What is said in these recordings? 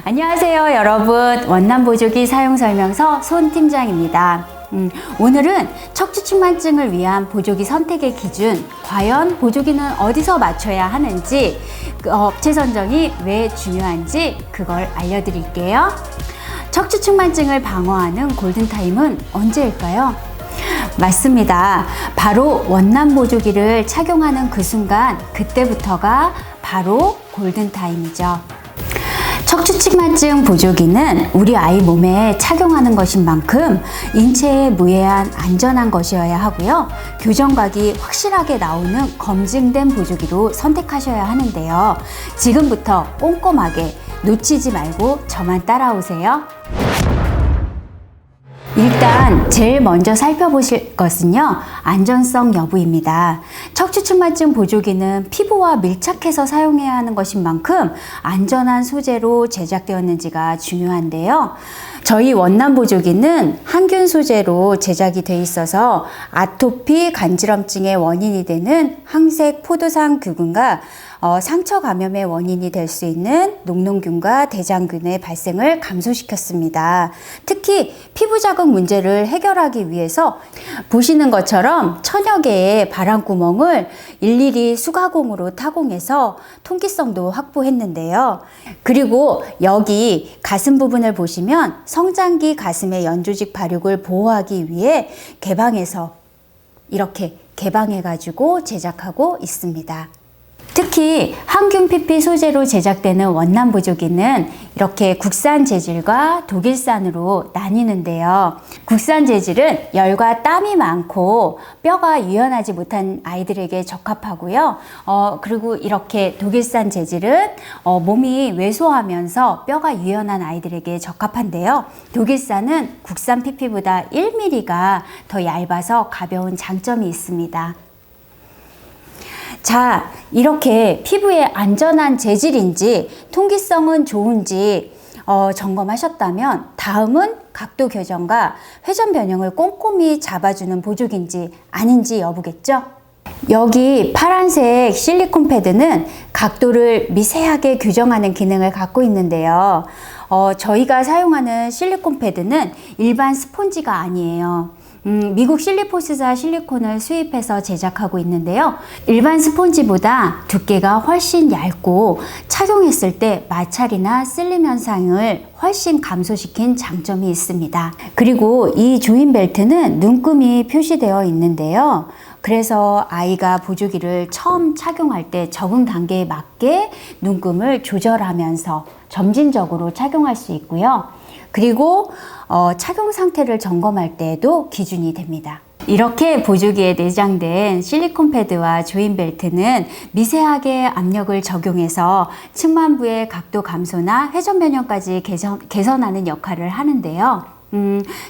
안녕하세요 여러분, 원남보조기 사용설명서 손팀장입니다. 오늘은 척추측만증을 위한 보조기 선택의 기준, 과연 보조기는 어디서 맞춰야 하는지, 업체 선정이 왜 중요한지 그걸 알려드릴게요. 척추측만증을 방어하는 골든타임은 언제일까요? 맞습니다. 바로 원남보조기를 착용하는 그 순간, 그때부터가 바로 골든타임이죠. 척추측만증 보조기는 우리 아이 몸에 착용하는 것인 만큼 인체에 무해한 안전한 것이어야 하고요. 교정각이 확실하게 나오는 검증된 보조기로 선택하셔야 하는데요. 지금부터 꼼꼼하게 놓치지 말고 저만 따라오세요. 일단 제일 먼저 살펴보실 것은요, 안전성 여부입니다. 척추측만증 보조기는 피부와 밀착해서 사용해야 하는 것인 만큼 안전한 소재로 제작되었는지가 중요한데요. 저희 원남 보조기는 항균 소재로 제작이 돼 있어서 아토피 간지럼증의 원인이 되는 항색 포도상 규근과 상처 감염의 원인이 될 수 있는 녹농균과 대장균의 발생을 감소시켰습니다. 특히 피부 자극 문제를 해결하기 위해서 보시는 것처럼 천여 개의 바람구멍을 일일이 수가공으로 타공해서 통기성도 확보했는데요. 그리고 여기 가슴 부분을 보시면 성장기 가슴의 연조직 발육을 보호하기 위해 개방해서 이렇게 개방해가지고 제작하고 있습니다. 특히 항균 PP 소재로 제작되는 원남 보조기는 이렇게 국산 재질과 독일산으로 나뉘는데요. 국산 재질은 열과 땀이 많고 뼈가 유연하지 못한 아이들에게 적합하고요. 그리고 이렇게 독일산 재질은 몸이 왜소하면서 뼈가 유연한 아이들에게 적합한데요. 독일산은 국산 PP보다 1mm가 더 얇아서 가벼운 장점이 있습니다. 자, 이렇게 피부에 안전한 재질인지 통기성은 좋은지 점검하셨다면 다음은 각도 교정과 회전 변형을 꼼꼼히 잡아주는 보조기인지 아닌지 여부겠죠? 여기 파란색 실리콘 패드는 각도를 미세하게 교정하는 기능을 갖고 있는데요. 저희가 사용하는 실리콘 패드는 일반 스폰지가 아니에요. 미국 실리포스사 실리콘을 수입해서 제작하고 있는데요. 일반 스폰지보다 두께가 훨씬 얇고 착용했을 때 마찰이나 쓸림 현상을 훨씬 감소시킨 장점이 있습니다. 그리고 이 조인 벨트는 눈금이 표시되어 있는데요. 그래서 아이가 보조기를 처음 착용할 때 적응 단계에 맞게 눈금을 조절하면서 점진적으로 착용할 수 있고요. 그리고 착용 상태를 점검할 때에도 기준이 됩니다. 이렇게 보조기에 내장된 실리콘 패드와 조인 벨트는 미세하게 압력을 적용해서 측만부의 각도 감소나 회전 변형까지 개선하는 역할을 하는데요.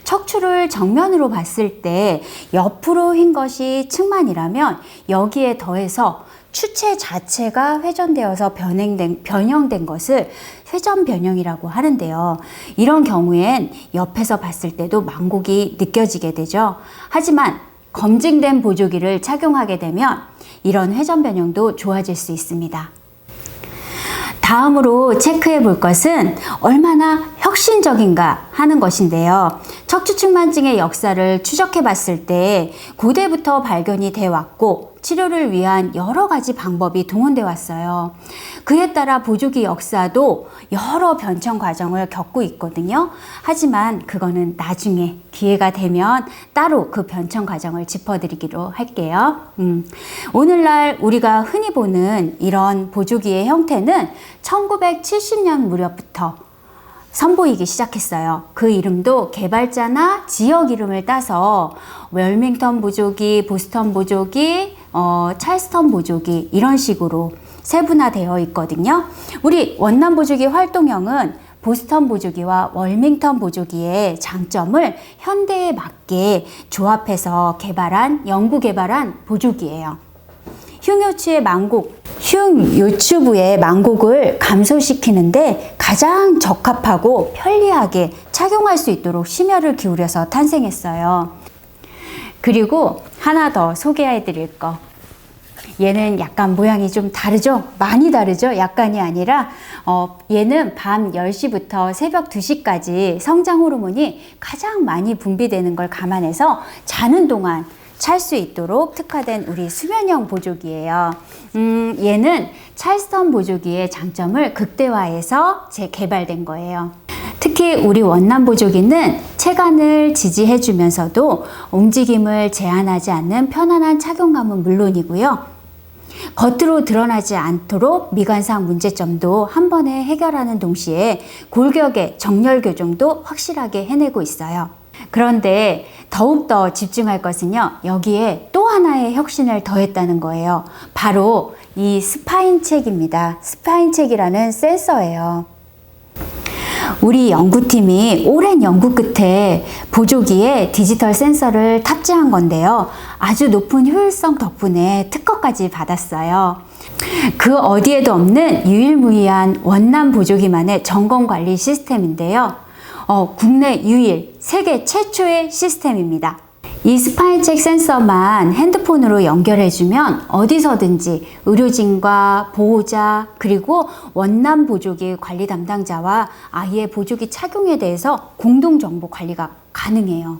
척추를 정면으로 봤을 때 옆으로 휜 것이 측만이라면 여기에 더해서 추체 자체가 회전되어서 변형된 것을 회전 변형이라고 하는데요. 이런 경우엔 옆에서 봤을 때도 망곡이 느껴지게 되죠. 하지만 검증된 보조기를 착용하게 되면 이런 회전 변형도 좋아질 수 있습니다. 다음으로 체크해 볼 것은 얼마나 혁신적인가 하는 것인데요. 척추측만증의 역사를 추적해 봤을 때 고대부터 발견이 돼 왔고 치료를 위한 여러 가지 방법이 동원돼 왔어요. 그에 따라 보조기 역사도 여러 변천 과정을 겪고 있거든요. 하지만 그거는 나중에 기회가 되면 따로 그 변천 과정을 짚어드리기로 할게요. 오늘날 우리가 흔히 보는 이런 보조기의 형태는 1970년 무렵부터 선보이기 시작했어요. 그 이름도 개발자나 지역 이름을 따서 웰밍턴 보조기, 보스턴 보조기, 찰스턴 보조기 이런 식으로 세분화되어 있거든요. 우리 원남 보조기 활동형은 보스턴 보조기와 월밍턴 보조기의 장점을 현대에 맞게 조합해서 연구 개발한 보조기예요. 흉요추부의 망곡을 감소시키는데 가장 적합하고 편리하게 착용할 수 있도록 심혈을 기울여서 탄생했어요. 그리고 하나 더 소개해 드릴 거. 얘는 약간 모양이 좀 다르죠? 많이 다르죠? 약간이 아니라 얘는 밤 10시부터 새벽 2시까지 성장 호르몬이 가장 많이 분비되는 걸 감안해서 자는 동안 찰 수 있도록 특화된 우리 수면형 보조기예요. 얘는 찰스턴 보조기의 장점을 극대화해서 개발된 거예요. 특히 우리 원남 보조기는 체간을 지지해 주면서도 움직임을 제한하지 않는 편안한 착용감은 물론이고요. 겉으로 드러나지 않도록 미관상 문제점도 한 번에 해결하는 동시에 골격의 정렬 교정도 확실하게 해내고 있어요. 그런데 더욱더 집중할 것은요, 여기에 또 하나의 혁신을 더했다는 거예요. 바로 이 스파인책입니다. 스파인책이라는 센서예요. 우리 연구팀이 오랜 연구 끝에 보조기에 디지털 센서를 탑재한 건데요. 아주 높은 효율성 덕분에 특허까지 받았어요. 그 어디에도 없는 유일무이한 원남 보조기만의 점검관리 시스템인데요. 국내 유일, 세계 최초의 시스템입니다. 이 스파인책 센서만 핸드폰으로 연결해주면 어디서든지 의료진과 보호자 그리고 원남 보조기 관리 담당자와 아이의 보조기 착용에 대해서 공동정보 관리가 가능해요.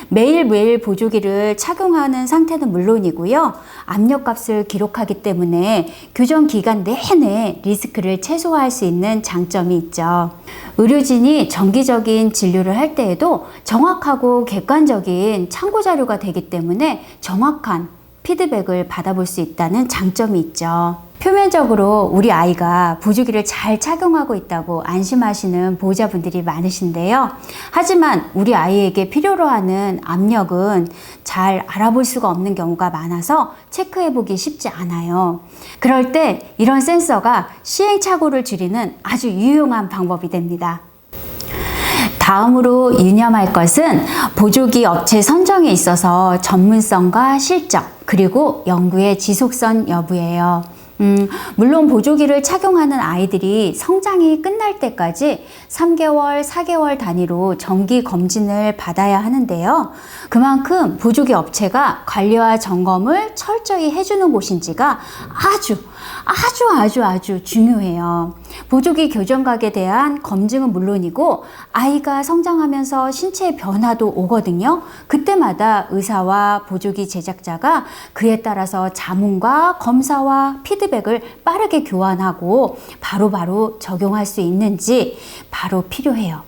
매일매일 보조기를 착용하는 상태는 물론이고요. 압력값을 기록하기 때문에 교정 기간 내내 리스크를 최소화할 수 있는 장점이 있죠. 의료진이 정기적인 진료를 할 때에도 정확하고 객관적인 참고 자료가 되기 때문에 정확한 피드백을 받아볼 수 있다는 장점이 있죠. 표면적으로 우리 아이가 보조기를 잘 착용하고 있다고 안심하시는 보호자분들이 많으신데요. 하지만 우리 아이에게 필요로 하는 압력은 잘 알아볼 수가 없는 경우가 많아서 체크해보기 쉽지 않아요. 그럴 때 이런 센서가 시행착오를 줄이는 아주 유용한 방법이 됩니다. 다음으로 유념할 것은 보조기 업체 선정에 있어서 전문성과 실적, 그리고 연구의 지속성 여부예요. 물론 보조기를 착용하는 아이들이 성장이 끝날 때까지 3개월, 4개월 단위로 정기 검진을 받아야 하는데요. 그만큼 보조기 업체가 관리와 점검을 철저히 해주는 곳인지가 아주 중요해요. 보조기 교정각에 대한 검증은 물론이고 아이가 성장하면서 신체의 변화도 오거든요. 그때마다 의사와 보조기 제작자가 그에 따라서 자문과 검사와 피드백을 빠르게 교환하고 바로바로 적용할 수 있는지 바로 필요해요.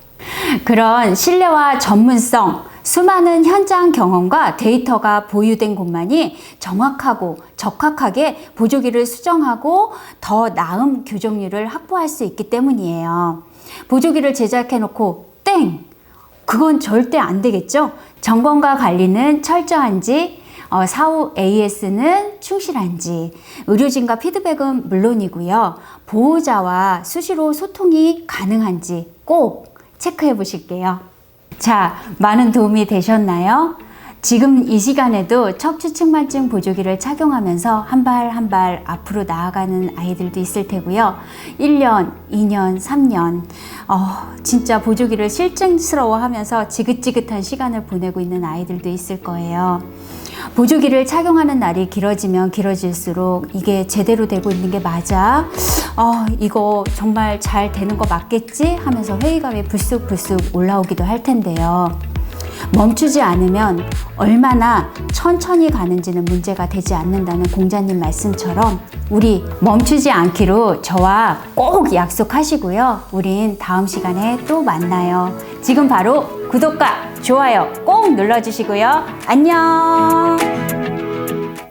그런 신뢰와 전문성, 수많은 현장 경험과 데이터가 보유된 곳만이 정확하고 적합하게 보조기를 수정하고 더 나은 교정률을 확보할 수 있기 때문이에요. 보조기를 제작해놓고 땡! 그건 절대 안 되겠죠? 점검과 관리는 철저한지, 사후 AS는 충실한지, 의료진과 피드백은 물론이고요. 보호자와 수시로 소통이 가능한지 꼭 체크해 보실게요. 자, 많은 도움이 되셨나요? 지금 이 시간에도 척추측만증 보조기를 착용하면서 한 발 한 발 앞으로 나아가는 아이들도 있을 테고요. 1년, 2년, 3년 진짜 보조기를 실증스러워하면서 지긋지긋한 시간을 보내고 있는 아이들도 있을 거예요. 보조기를 착용하는 날이 길어지면 길어질수록 이게 제대로 되고 있는 게 맞아? 이거 정말 잘 되는 거 맞겠지? 하면서 회의감이 불쑥불쑥 올라오기도 할 텐데요. 멈추지 않으면 얼마나 천천히 가는지는 문제가 되지 않는다는 공자님 말씀처럼 우리 멈추지 않기로 저와 꼭 약속하시고요. 우린 다음 시간에 또 만나요. 지금 바로 구독과 좋아요 꼭 눌러주시고요. 안녕.